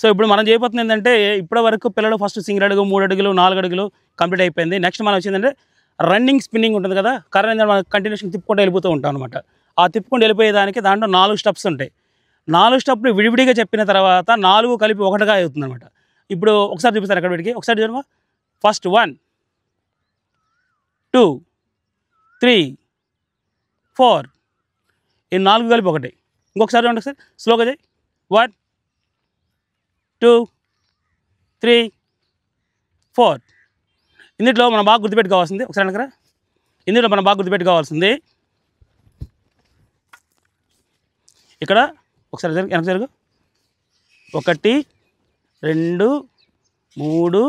So ఇప్పుడు మనం చేయబోతుంది ఏంటంటే ఇప్పటి వరకు పిల్లలు ఫస్ట్ సింగిల్ అడుగు 3 అడుగులు 4 అడుగులు కంప్లీట్ అయిపోయింది. నెక్స్ట్ మనం వచ్చిందంటే రన్నింగ్ స్పిన్నింగ్ ఉంటుంది కదా, కరెంట్ మనం కంటిన్యూషన్ తిప్పుకుంటూ వెళ్ళిపోతూ ఉంటాం అనమాట. ఆ తిప్పుకుంటూ వెళ్ళిపోయేదానికి దాంట్లో 4 స్టెప్స్ ఉంటాయి. 4 స్టెప్లు విడివిడిగా చెప్పిన తర్వాత 4 కలిపి ఒకటిగా అవుతుంది అనమాట. ఇప్పుడు ఒకసారి చూపిస్తారు అక్కడ వీడికి, ఒకసారి చూడమా. ఫస్ట్ 1 2 3 4 ఈ 4 కలిపి ఒకటి. ఇంకొకసారి చూడండి, ఒకసారి స్లోగా చేయి. 1 2 3 4. ఇందులో మనం బాగా గుర్తుపెట్టుకోవాల్సింది, ఒకసారి అనకరా, ఇందులో మనం బాగా గుర్తుపెట్టుకోవాల్సింది ఇక్కడ ఒకసారి వెనక జరుగు. 1 2 3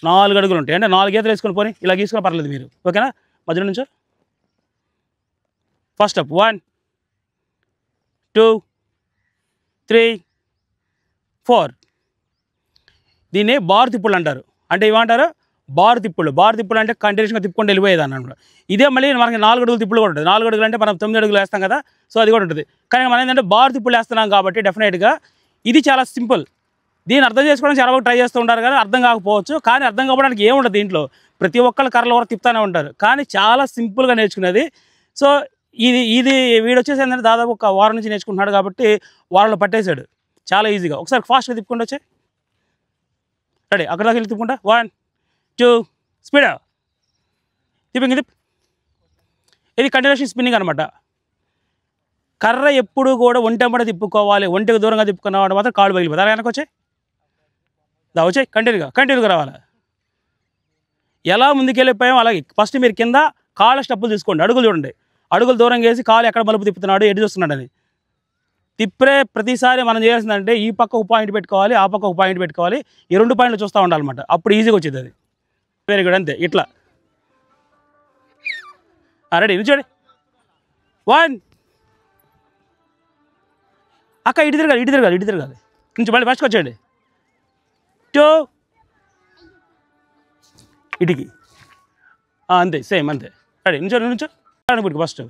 4 అడుగులు ఉంటాయి. అంటే 4 గీతలు వేసుకొని పోనీ ఇలా గీసుకొని పర్లేదు మీరు, ఓకేనా. మధ్యలో నుంచో ఫస్ట్ స్టెప్ 1 2 3 4. దీన్ని బారు తిప్పులు అంటారు. అంటే ఏమంటారు, బారు తిప్పులు. బారు తిప్పులు అంటే కంటిన్యూస్గా తిప్పుకుంటూ వెళ్ళిపోయేది అన్నమాట. ఇదే మళ్ళీ మనకి 4 అడుగులు తిప్పులు కూడా ఉంటుంది. 4 అడుగులు అంటే మనం 9 అడుగులు వేస్తాం కదా, సో అది కూడా ఉంటుంది. కానీ మనం ఏంటంటే బారు తిప్పులు వేస్తున్నాం కాబట్టి డెఫినెట్గా ఇది చాలా సింపుల్. దీన్ని అర్థం చేసుకోవడానికి చాలా బాగా ట్రై చేస్తూ ఉంటారు కానీ అర్థం కాకపోవచ్చు. కానీ అర్థం కావడానికి ఏముండదు దీంట్లో, ప్రతి ఒక్కళ్ళు కర్రల వరకు తిప్పుతూనే ఉంటారు. కానీ చాలా సింపుల్గా నేర్చుకునేది. సో ఇది వీడు వచ్చేసి ఏంటంటే దాదాపు ఒక వారం నుంచి నేర్చుకుంటున్నాడు కాబట్టి వారంలో పట్టేశాడు చాలా ఈజీగా. ఒకసారి ఫాస్ట్గా తిప్పుకుంటూ వచ్చే, రెడీ, అక్కడ దాకా వెళ్ళి తిప్పుకుంటా. 1 2 స్పీడ్ తిప్పింగ్ తిప్. ఇది కంటిన్యూషన్ స్పిన్నింగ్ అనమాట. కర్ర ఎప్పుడు కూడా ఒంటెంబడి తిప్పుకోవాలి. ఒంటికి దూరంగా తిప్పుకున్నవాడు మాత్రం కాళ్ళు పగిలిపోతుంది. అలా వెనక వచ్చాయి, వచ్చాయి, కంటిన్యూగా రావాలి. ఎలా ముందుకెళ్ళిపోయాం అలాగే. ఫస్ట్ మీరు కింద కాళ్ళ స్టెప్పులు తీసుకోండి. అడుగులు చూడండి, అడుగులు దూరం వేసి కాలు ఎక్కడ మలుపు తిప్పుతున్నాడు, ఎటు చూస్తున్నాడు అని. తిప్పే ప్రతిసారి మనం చేయాల్సిందంటే ఈ పక్క ఒక పాయింట్ పెట్టుకోవాలి, ఆ పక్క ఒక పాయింట్ పెట్టుకోవాలి. ఈ 2 పాయింట్లు చూస్తూ ఉండాలన్నమాట. అప్పుడు ఈజీగా వచ్చేది అది. వెరీ గుడ్, అంతే. ఇట్లా రెడీ, నిల్చోండి. 1 అక్క ఇటు తిరగాలి కొంచెం మళ్ళీ ఫస్ట్కి వచ్చేయండి. 2 ఇటుకి అంతే, సేమ్ అంతే. రెడీ, నుంచో పెట్టుకో. ఫస్ట్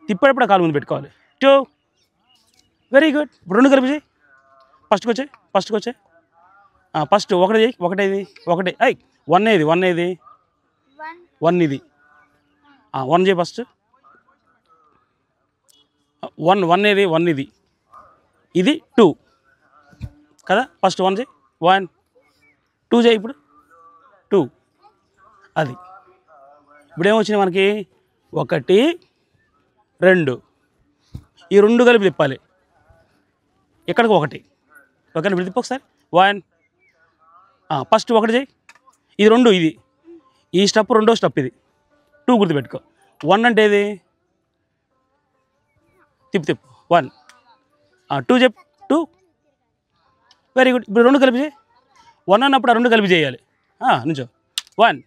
తిప్పేటప్పుడు కాలు ముందు పెట్టుకోవాలి. 2 వెరీ గుడ్. ఇప్పుడు 2 కలిపి చేయి. ఫస్ట్కి వచ్చాయి ఫస్ట్ 1 చేయి. 1 అయ్ 1 ఇది 1 ఇది 1 ఇది 1 చేయి ఫస్ట్. 1 ఇది 1 ఇది ఇది 2 కదా. ఫస్ట్ 1 చేయి, 1 2 చేయి. ఇప్పుడు 2 అది. ఇప్పుడు ఏమొచ్చినాయి మనకి, 1 2 ఈ 2 కలిపి తిప్పాలి. ఇక్కడికి 1 ఓకేనా. ఇప్పుడు తిప్పు ఒకసారి. 1 ఫస్ట్ 1 చేయి. ఇది 2 ఇది ఈ స్టెప్, రెండో స్టెప్ ఇది. 2 గుర్తుపెట్టుకో. 1 అంటే ఇది తిప్పు 1 2 చెప్పు 2 వెరీ గుడ్. ఇప్పుడు 2 కలిపి చేయి. 1 అన్నప్పుడు ఆ 2 కలిపి చేయాలి. నుంచో 1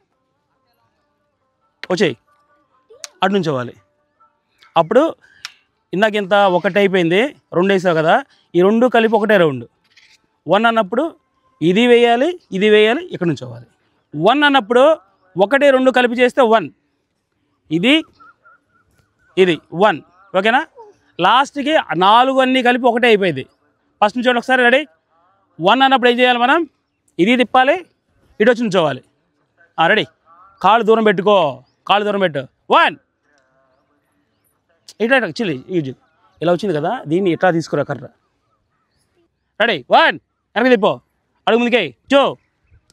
వచ్చేయి, అటు నుంచోవాలి. అప్పుడు ఇందాక ఇంత 1 అయిపోయింది, 2 వేసావు కదా, ఈ 2 కలిపి 1 రౌండ్. 1 అన్నప్పుడు ఇది వేయాలి, ఇక్కడ నుంచోవాలి. 1 అన్నప్పుడు 1 2 కలిపి చేస్తే 1, ఇది 1 ఓకేనా. లాస్ట్కి 4 అన్నీ కలిపి 1 అయిపోయింది. ఫస్ట్ నుంచి ఒకసారి రెడీ. 1 అన్నప్పుడు ఏం చేయాలి మనం, ఇది తిప్పాలి, ఇటు వచ్చి నుంచోవాలి. రెడీ, కాళ్ళు దూరం పెట్టుకో, కాళ్ళు దూరం పెట్టు. 1 ఇట్లా చిల్లి ఇలా వచ్చింది కదా, దీన్ని ఇట్లా తీసుకురా కర్ర. రెడీ 1 వెనక్కి తిప్పో, అడుగు ముందుకే 2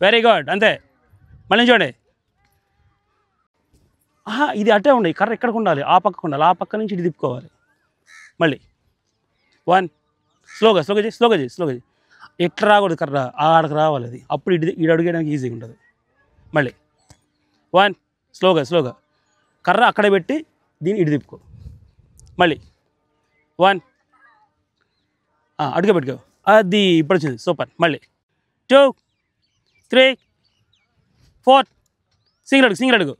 వెరీ గుడ్, అంతే. మళ్ళీ చూడండి. ఇది అట్టే ఉండి కర్ర ఎక్కడికి ఉండాలి, ఆ పక్కకు ఉండాలి, ఆ పక్క నుంచి ఇటు తిప్పుకోవాలి. మళ్ళీ 1 స్లోగా చేయి. ఎట్లా రాకూడదు కర్ర, ఆడకు రావాలి అది. అప్పుడు ఇటు అడుగేయడానికి ఈజీగా ఉంటుంది. మళ్ళీ 1 స్లోగా కర్ర అక్కడే పెట్టి దీన్ని ఇటు తిప్పుకో. మళ్ళీ 1 అడుగు పెట్టుకో, అది ఇప్పుడు వచ్చింది, సూపర్. మళ్ళీ 2 3 4 సింగిల్ అడుగు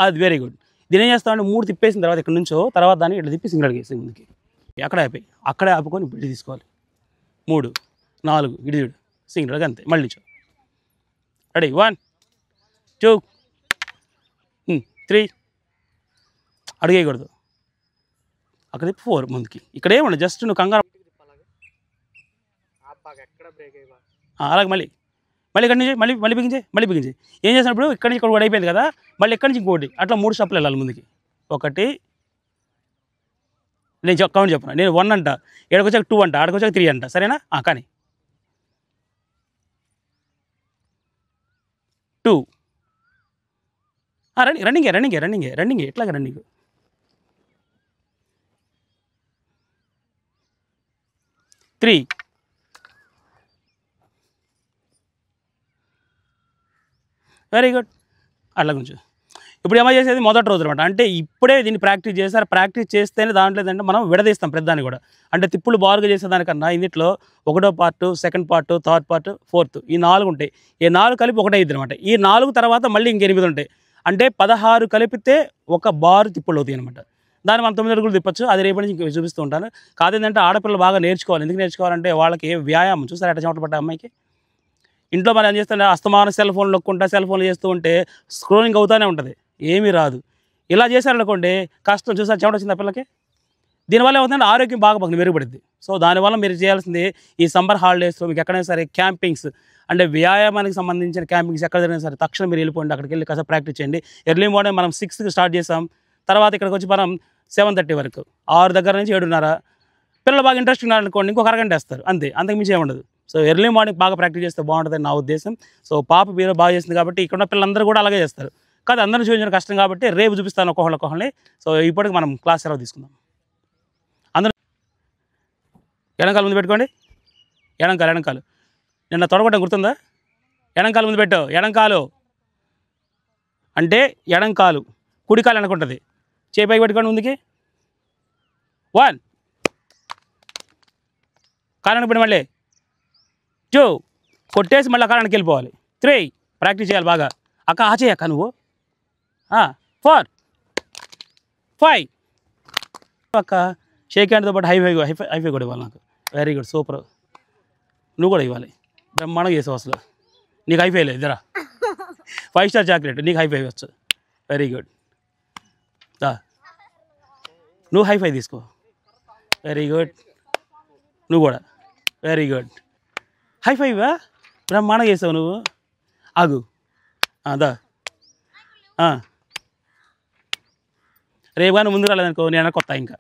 అది వెరీ గుడ్. దీని ఏం చేస్తామంటే 3 తిప్పేసిన తర్వాత ఇక్కడ నుంచో, తర్వాత దాన్ని ఇట్లా తిప్పి సింగిల్ అడిగేసి ముందుకి అక్కడే ఆపుకొని ఇప్పుడు తీసుకోవాలి. 3 4 ఇటు చూడు, సింగిల్ అడుగు, అంతే. మళ్ళీ నుంచో. రెడీ 1 2 3 అడిగేయకూడదు, అక్కడ తిప్పి 4 ముందుకి. ఇక్కడ ఏమన్నా జస్ట్ నువ్వు కంగారు అలాగే మళ్ళీ మళ్ళీ ఇక్కడి నుంచి మళ్ళీ బిగించే ఏం చేసినప్పుడు ఇక్కడి నుంచి ఇక్కడ కూడా అయిపోయింది కదా, మళ్ళీ ఇక్కడి నుంచి ఇంకోటి, అట్లా 3 స్టెప్పులు వెళ్ళాలి ముందుకి. ఒకటి, నేను కౌంట్ చెప్పను, నేను 1 అంట, ఇక్కడికి వచ్చాక 2 అంట, ఆడికి వచ్చాక 3 అంట, సరేనా? కానీ 2 రన్నింగే ఎట్లాగా రన్నింగ్. 3 very good. అట్లా కొంచెం ఇప్పుడు ఏమో చేసేది మొదటి రోజు అనమాట. అంటే ఇప్పుడే దీన్ని ప్రాక్టీస్ చేస్తారు. ప్రాక్టీస్ చేస్తేనే దాంట్లో ఏంటంటే మనం విడదీస్తాం ప్రతిదాన్ని కూడా. అంటే తిప్పులు బారుగా చేసేదానికన్నా ఇందులో 1వ part, 2nd part, 3rd part, 4th ఈ 4 ఉంటాయి. ఈ 4 కలిపి ఒకటే అయింది అనమాట. ఈ 4 తర్వాత మళ్ళీ ఇంక 8 ఉంటాయి. అంటే 16 కలిపితే ఒక బారు తిప్పులు అవుతాయి అనమాట. దాన్ని మనం 9 అడుగులు తిప్పచ్చు. అది రేపటి నుంచి ఇంక చూపిస్తూ ఉంటాను. కాదేంటంటే ఆడపిల్లలు బాగా నేర్చుకోవాలి. ఎందుకు నేర్చుకోవాలంటే వాళ్ళకి వ్యాయామం చూసారు ఎట్ట చెమట పడ్డ అమ్మాయికి. ఇంట్లో మనం ఏం చేస్తుంటే అస్తమానం సెల్ ఫోన్లు నొక్కుంటా సెల్ ఫోన్లు చేస్తూ ఉంటే స్క్రోలింగ్ అవుతూనే ఉంటుంది, ఏమీ రాదు. ఇలా చేశారనుకోండి కష్టం. చూసారు చెమట వచ్చింది ఆ పిల్లకి. దీనివల్ల ఏమవుతుందంటే ఆరోగ్యం బాగా మెరుగుపడుద్ది. సో దానివల్ల మీరు చేయాల్సింది ఈ సమ్మర్ హాలిడేస్లో మీకు ఎక్కడైనా సరే క్యాంపింగ్స్ అంటే వ్యాయామానికి సంబంధించిన క్యాంపింగ్స్ ఎక్కడ జరిగినా సరే తక్షణం మీరు వెళ్ళిపోండి, అక్కడికి వెళ్ళి కాసేపు ప్రాక్టీస్ చేయండి. ఎర్లీ మార్నింగ్ మనం 6కి స్టార్ట్ చేసాం, తర్వాత ఇక్కడికి వచ్చి మనం 7:30 వరకు, 6 దగ్గర నుంచి 7:30. పిల్లలు బాగా ఇంట్రెస్ట్ ఉన్నారనుకోండి ఇంకొక అరగంట వేస్తారు అంతే, అంతకు మించి ఏముండదు. సో ఎర్లీ మార్నింగ్ బాగా ప్రాక్టీస్ చేస్తే బాగుంటుందని నా ఉద్దేశం. సో పాప మీరు బాగా చేసింది కాబట్టి ఇక్కడ ఉన్న పిల్లలందరూ కూడా అలాగే చేస్తారు. కాదు అందరిని చూపించడం కష్టం కాబట్టి రేపు చూపిస్తాను ఒక్కొక్కళ్ళని. సో ఇప్పటికి మనం క్లాస్ సెలవు తీసుకుందాం. అందరూ ఎడంకాలు ముందు పెట్టుకోండి. ఎడంకాలు నిన్న తొడగొట్టడం గుర్తుందా? ఎడంకాలు ముందు పెట్టు. ఎడంకాలు అంటే ఎడంకాలు, కుడికాలు వెనకుంటుంది. చేయి పైకి పెట్టుకోండి ముందుకి. 1 కాలానికి పెట్టి మళ్ళీ 2 కొట్టేసి మళ్ళీ కాలానికి వెళ్ళిపోవాలి. 3 ప్రాక్టీస్ చేయాలి బాగా. అక్క చేయక్క నువ్వు. 4 5 అక్క షేక్ హ్యాండ్తో పాటు హైఫై కూడా ఇవ్వాలి నాకు. Very good, super. నువ్వు కూడా ఇవ్వాలి. బ్రహ్మాండంగా చేసావు అసలు. నీకు హైఫై లేదు జరా. 5 స్టార్ చాక్లెట్, నీకు హైఫై ఇవ్వచ్చు. Very good. నువ్వు హైఫై తీసుకో. Very good. నువ్వు కూడా వెరీ గుడ్. హైఫైవా బ్రహ్మాండంగా చేసావు నువ్వు. ఆగు దా. రేపు కానీ ముందు రాలేదనుకో నేను కొత్త ఇంకా.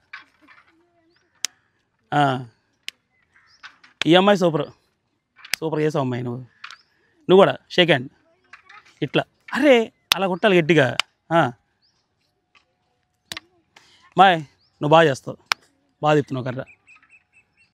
ఈ అమ్మాయి సూపర్ చేసావు అమ్మాయి. నువ్వు కూడా షేక్ హ్యాండ్ ఇట్లా. అరే అలా కొట్టాలి గట్టిగా. మాయ్ నువ్వు బాగా చేస్తావు, బాగా తిప్పుతున్నావు కర్ర.